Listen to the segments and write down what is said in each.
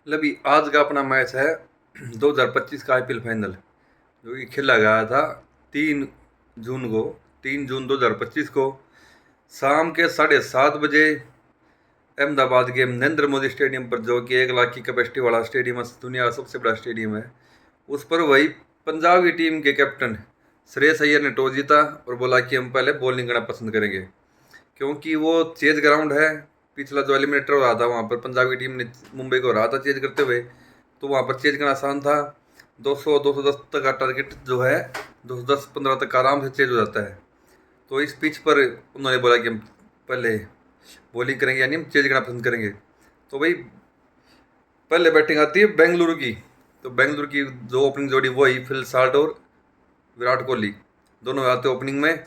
अभी आज का अपना मैच है 2025 का आईपीएल फाइनल, जो कि खेला गया था 3 जून को, 3 जून 2025 को शाम के 7:30 बजे अहमदाबाद के नरेंद्र मोदी स्टेडियम पर, जो कि 1 लाख की कैपेसिटी वाला स्टेडियम है, दुनिया का सबसे बड़ा स्टेडियम है। उस पर वही पंजाब की टीम के कैप्टन श्रेयस अय्यर ने टॉस जीता और बोला कि हम पहले बॉलिंग करना पसंद करेंगे, क्योंकि वो चेज ग्राउंड है। पिछला जो एलिमिनेटर रहा था वहाँ पर पंजाब की टीम ने मुंबई को हरा था चेज करते हुए, तो वहाँ पर चेज करना आसान था। 200 210 तक का टारगेट जो है, 210-15 तक का आराम से चेज हो जाता है। तो इस पिच पर उन्होंने बोला कि हम पहले बॉलिंग करेंगे, यानी हम चेज करना पसंद करेंगे। तो भाई पहले बैटिंग आती है बेंगलुरु की। तो बेंगलुरु की जो ओपनिंग जोड़ी वही फिल साल्ट और विराट कोहली, दोनों आते ओपनिंग में।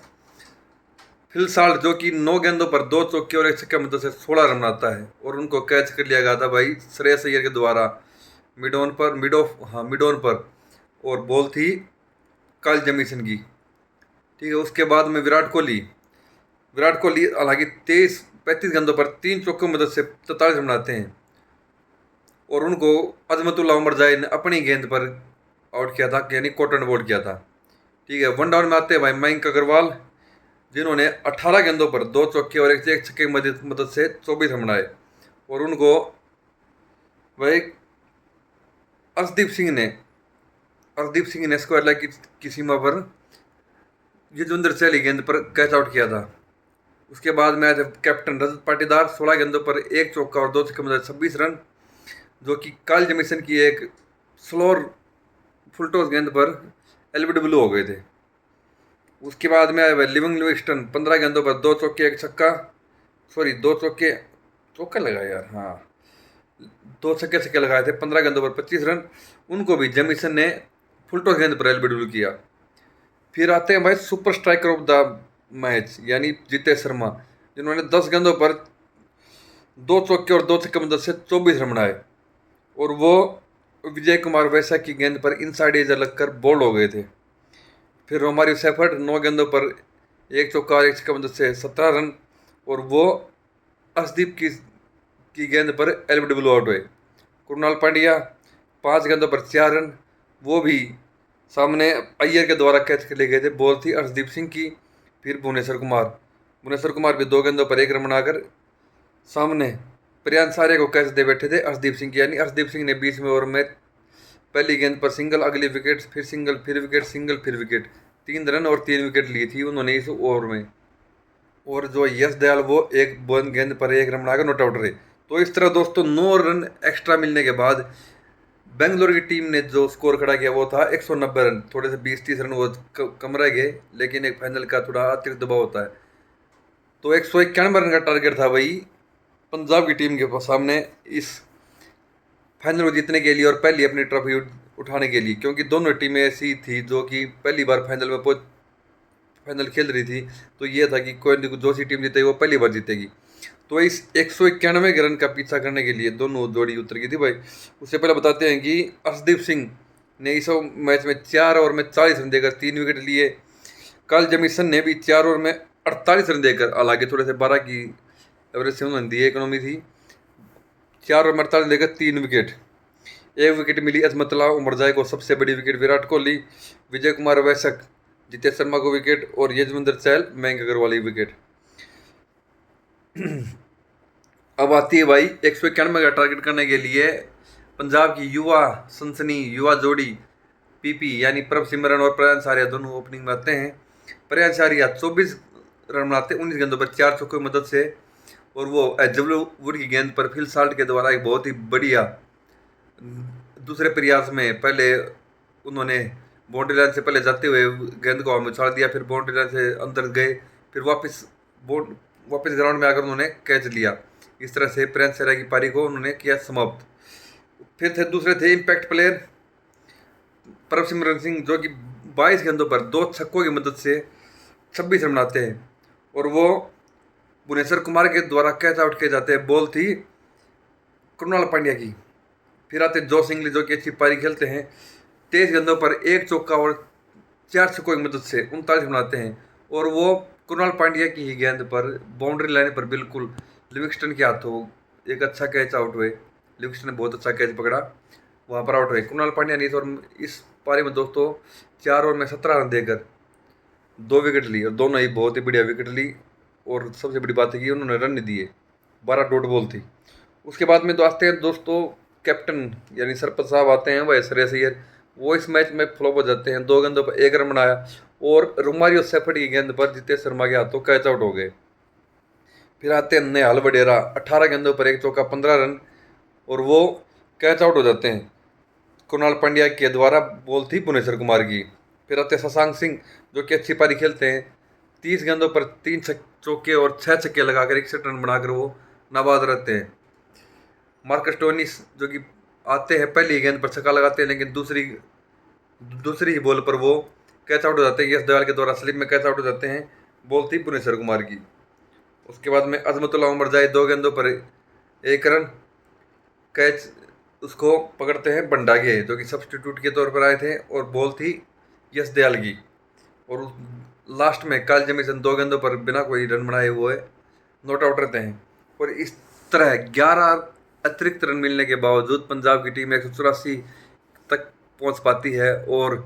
फिल साल्ट जो कि 9 गेंदों पर 2 चौके और 1 छक्के मदद से 16 रन बनाता है, और उनको कैच कर लिया गया था भाई श्रेयस अय्यर के द्वारा मिड ऑन पर, और बॉल थी काइल जेमिसन की। ठीक है, उसके बाद में विराट कोहली हालांकि 35 गेंदों पर 3 चौकों की मदद से 43 रन बनाते हैं, और उनको अजमतुल्ला उमर जाहिद ने अपनी गेंद पर आउट किया था, यानी कॉटन बॉल किया था। ठीक है, वन डाउन में आते हैं भाई मयंक अग्रवाल, जिन्होंने 18 गेंदों पर 2 चौके और 1 छक्के की मदद से 24 रन बनाए, और उनको वही अर्शदीप सिंह ने स्क्वायर लेग की सीमा पर युजवेंद्र चहल की गेंद पर कैच आउट किया था। उसके बाद में आया कैप्टन रजत पाटीदार, 16 गेंदों पर 1 चौका और 2 छक्के मदद 26 रन, जो कि काइल जेमिसन की एक स्लोअर फुलटॉस गेंद पर एलबीडब्ल्यू हो गए थे। उसके बाद में आया भाई लिविंगस्टन, 15 गेंदों पर 2 चौके 1 छक्का, सॉरी 2 चौके, चौका लगा यार, हाँ 2 छक्के लगाए थे, 15 गेंदों पर 25 रन। उनको भी जेमिसन ने फुलटॉस गेंद पर एलबीडब्ल्यू किया। फिर आते हैं भाई super striker of the match, यानी जितेश शर्मा, जिन्होंने 10 गेंदों पर 2 चौके और 2 छक्के मदद से 24 रन बनाए, और वो विजय कुमार वैशाख की गेंद पर इनसाइड एज लगकर बोल्ड हो गए थे। फिर रोमारियो सेफर्ड 9 गेंदों पर 1 चौका और 1 छक्के मदद से 17 रन, और वो अर्शदीप की गेंद पर एलबीडब्ल्यू आउट हुए। कृणाल पांड्या 5 गेंदों पर 4 रन, वो भी सामने अय्यर के द्वारा कैच कर लिए गए थे, बॉल थी अर्शदीप सिंह की। फिर भुवनेश्वर कुमार भी 2 गेंदों पर 1 रन बनाकर सामने प्रियांश आर्या को कैच दे बैठे थे अर्शदीप सिंह की, यानी अर्शदीप सिंह ने 20वें ओवर में पहली गेंद पर सिंगल, अगली विकेट, फिर सिंगल, फिर विकेट, सिंगल, फिर विकेट, 3 रन और 3 विकेट ली थी उन्होंने इस ओवर में। और जो यश दयाल वो एक गेंद पर 1 रन बनाकर नॉट आउट रहे। तो इस तरह दोस्तों 9 रन एक्स्ट्रा मिलने के बाद बेंगलोर की टीम ने जो स्कोर खड़ा किया वो था 190 रन। थोड़े से 20-30 रन वो कम रह गए, लेकिन एक फाइनल का थोड़ा अतिरिक्त दबाव होता है। तो 191 रन का टारगेट था भाई पंजाब की टीम के सामने इस फाइनल को जीतने के लिए और पहली अपनी ट्रॉफी उठाने के लिए, क्योंकि दोनों टीमें ऐसी थी जो कि पहली बार फाइनल खेल रही थी। तो ये था कि कोई जो सी टीम जीतेगी वो पहली बार जीतेगी। तो इस 191 रन का पीछा करने के लिए दोनों जोड़ी उतर गई थी भाई। उससे पहले बताते हैं कि अर्शदीप सिंह ने इस मैच में 4 ओवर में 40 रन देकर 3 विकेट लिए। काइल जेमिसन ने भी 4 ओवर में 48 रन देकर, हालांकि थोड़े से 12 की एवरेज से उन्होंने दी, इकोनॉमी थी, 4 ओवर में 48 देकर 3 विकेट। 1 विकेट मिली अजमतुल्ला उमरजाई को, सबसे बड़ी विकेट विराट कोहली, विजय कुमार वैशक, जितेश शर्मा को विकेट, और युजवेंद्र चहल, मयंक अग्रवाल की विकेट। अब आती है भाई 191 का टारगेट करने के लिए पंजाब की युवा जोड़ी पीपी, यानी प्रभ सिमरन और प्रयांश आर्या दोनों ओपनिंग में आते हैं। प्रयांश आर्या 24 रन बनाते 19 गेंदों पर 4 चौकों की मदद से, और वो वुड की गेंद पर फिल साल्ट के द्वारा एक बहुत ही बढ़िया दूसरे प्रयास में पहले उन्होंने बाउंड्री लाइन से पहले जाते हुए गेंद को उछाल दिया, फिर बाउंड्री लाइन से अंदर गए, फिर वापस ग्राउंड में आकर उन्होंने कैच लिया। इस तरह से प्रिंस आर्या की पारी को उन्होंने किया समाप्त। फिर दूसरे थे इम्पैक्ट प्लेयर प्रभ सिमरन सिंह, जो कि 22 गेंदों पर 2 छक्कों की मदद से 26 रन बनाते हैं, और वो भुवनेश्वर कुमार के द्वारा कैच आउट किए जाते हैं। बॉल थी कृणाल पांड्या की। फिर आते जोश इंग्लिश, जो कि अच्छी पारी खेलते हैं, 23 गेंदों पर 1 चौका और 4 छक्कों की मदद से 39 बनाते हैं, और वो कृणाल पांड्या की ही गेंद पर बाउंड्री लाइन पर बिल्कुल लिविंगस्टन के हाथों एक अच्छा कैच आउट हुए। लिविंगस्टन ने बहुत अच्छा कैच पकड़ा, वहाँ पर आउट हुए कृणाल पांड्या ने। इस पारी में दोस्तों 4 ओवर में 17 रन देकर 2 विकेट ली, और दोनों ही बहुत ही बढ़िया विकेट ली। और सबसे बड़ी बात है कि उन्होंने रन नहीं दिए, 12 डॉट बॉल थी। उसके बाद में तो आते हैं दोस्तों कैप्टन यानी सरपंच साहब आते हैं, वह श्रेयस अय्यर। वो इस मैच में फ्लॉप हो जाते हैं, 2 गेंदों पर 1 रन बनाया, और रोमारियो सेफर्ड की गेंद पर जितेश शर्मा के हाथों कैच आउट हो गए। फिर आते हैं नेहाल वडेरा, 18 गेंदों पर 1 चौका 15 रन, और वो कैच आउट हो जाते हैं। कृणाल पांड्या के द्वारा बॉल थी भुवनेश्वर कुमार की। फिर आते हैं शशांक सिंह, जो कि अच्छी पारी खेलते हैं, 30 गेंदों पर 3 चौके और 6 छक्के लगाकर 61 रन बनाकर वो नाबाद रहते हैं। मार्कस स्टोइनिस जो कि आते हैं, पहली गेंद पर छक्का लगाते हैं, लेकिन दूसरी ही बॉल पर वो कैच आउट हो जाते हैं। यश दयाल के द्वारा स्लिप में कैच आउट हो जाते हैं, बॉल थी भुवनेश्वर कुमार की। उसके बाद में अजमतुल्ला उमर जाए, 2 गेंदों पर 1 रन, कैच उसको पकड़ते हैं बंडागे, जो कि सब्स्टिट्यूट के तौर पर आए थे, और बॉल थी यश दयाल की। और लास्ट में काल जमीसन 2 गेंदों पर बिना कोई रन बनाए हुए नॉट आउट रहते हैं। और इस तरह 11 अतिरिक्त रन मिलने के बावजूद पंजाब की टीम 184 तक पहुंच पाती है, और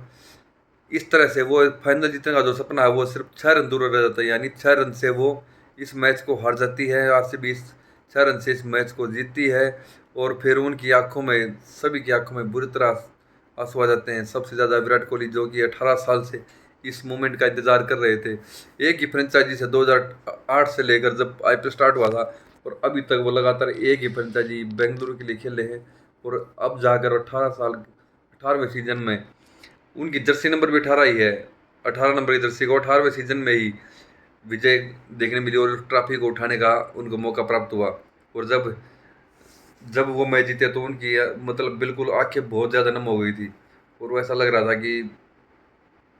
इस तरह से वो फाइनल जीतने का जो सपना है वो सिर्फ 6 रन दूर रह जाता है, यानी 6 रन से वो इस मैच को हार जाती है। आरसीबी 6 रन से इस मैच को जीतती है, और फिर उनकी आंखों में, सभी की आंखों में बुरी तरह आंसू आ जाते हैं। सबसे ज़्यादा विराट कोहली, जो कि 18 साल से इस मोमेंट का इंतजार कर रहे थे। एक ही फ्रेंचाइजी से 2008 से लेकर जब आईपीएल स्टार्ट हुआ था, और अभी तक वो लगातार एक ही फ्रेंचाइजी बेंगलुरु के लिए खेल रहे हैं। और अब जाकर 18वें सीजन में उनकी जर्सी नंबर भी 18 ही है, 18 नंबर की जर्सी को 18वें सीजन में ही विजय देखने मिली, और ट्रॉफी को उठाने का उनको मौका प्राप्त हुआ। और जब वो मैच जीते तो उनकी मतलब बिल्कुल आंखें बहुत ज़्यादा नम हो गई थी, और वो ऐसा लग रहा था कि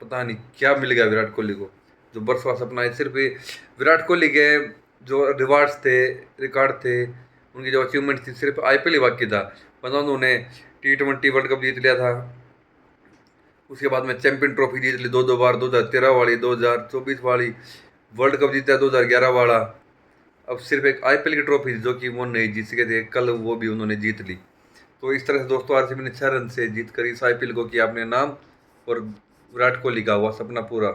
पता नहीं क्या मिल गया विराट कोहली को। जो बरसों सपना है, सिर्फ विराट कोहली के जो रिवार्ड्स थे, रिकॉर्ड थे, उनकी जो अचीवमेंट थी, सिर्फ आईपीएल ही बाकी था। मतलब उन्होंने T20 वर्ल्ड कप जीत लिया था, उसके बाद में चैंपियन ट्रॉफी जीत ली 2 बार, 2013 वाली, 2024 वाली, वर्ल्ड कप जीता 2011 वाला। अब सिर्फ एक आईपीएल की ट्रॉफी जो कि वो नहीं जीत सके थे, कल वो भी उन्होंने जीत ली। तो इस तरह से दोस्तों आरसीबी ने 6 रन से जीत कर इस आईपीएल को किया अपने नाम, और विराट कोहली का हुआ सपना पूरा।